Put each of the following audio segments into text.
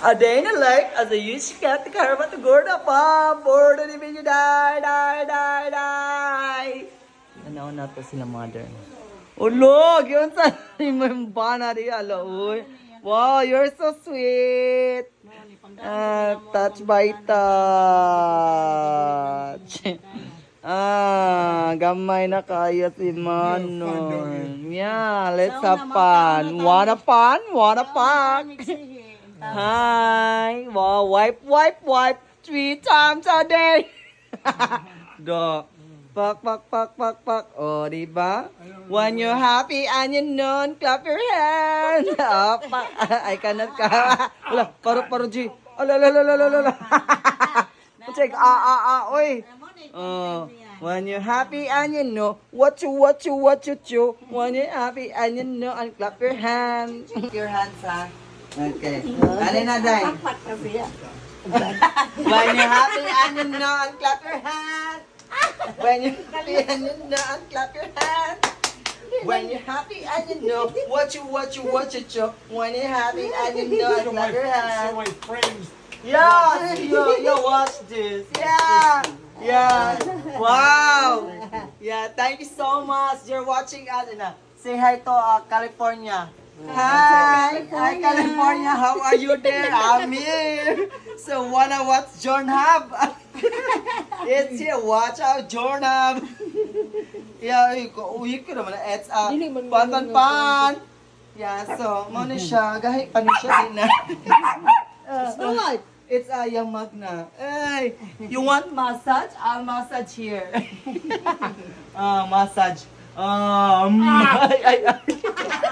A day in a life as a youth cat the karma to gorda pa board ni video die. Ano na to sila mother. Ulo, yun sa bana di ala uy. Wow, you're so sweet. Touch by touch. Gamay na kaya si Manon. Yeah, let's have fun. Wanna fun? Wanna fun? Hi. Wow, wipe 3 times a day. Do. Pak. Oh, di ba? When you're happy and you know, clap your hands. Oh, pak. I cannot ka. Ala, paro G. Ala. Check. Oy. Oh, when you're happy and you know what you. When you're happy and you know, and clap your hands. Your hands, ha? Okay. Alin na, Day? When you're happy and you know, and clap your hands. When you're happy and you know, and clap your hands. When you're happy and you know what you. When you're happy and you know, and clap your hands. my friends. Yeah, you watch this. Yeah. Wow. Yeah, thank you so much. You're watching us. Say hi to California. Hi, California. How are you there? I'm here. So wanna watch Jorn Hub? It's here. Watch out, Jorn Hub. Yeah, uwi ko naman. It's pan. Yeah, so mo ni siya. Gahi pa ni siya din na. It's a young magna. Hey, you want massage? I'll massage here. Massage. Ay.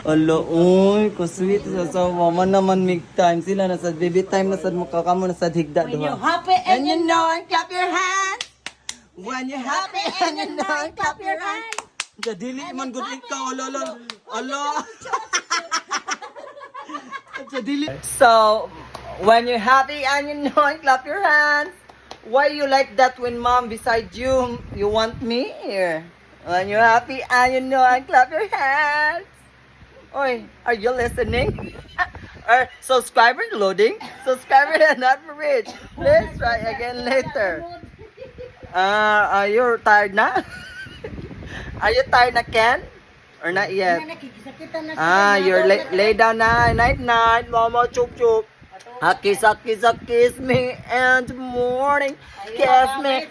Alo, uy, ko-sweet sa mama naman mig time. Sila na sa baby time na sa mukha ka mo na sa higda. When you're happy and you know, and clap your hands. When you're Happy and you know, and clap your hands. Dili man good ka, alo. So, when you're happy and you know, and clap your hands. Why you like that when mom beside you? You want me here? When you're happy and you know, and clap your hands. Oi, are you listening? Or subscriber loading? Subscriber not rich. Let's try again later. Are you tired na? Are you tired na, Ken? Or not yet? You're lay down na. Night, mama, chup. Kiss me and morning. Kiss me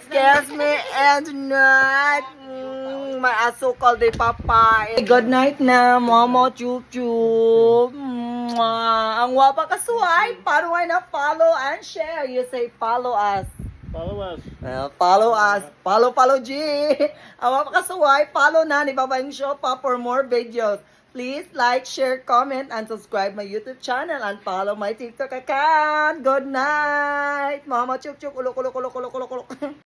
and night. My aso called the papa. Good night na, mama, chup. Ang wapa ka suway. Paano ay na follow and share? You say follow us. Follow us. Follow G. Ang wapa ka suway. Follow na ni Babayang Shopa for more videos. Please like, share, comment, and subscribe my YouTube channel and follow my TikTok account. Good night. Mama, chup. Ulok.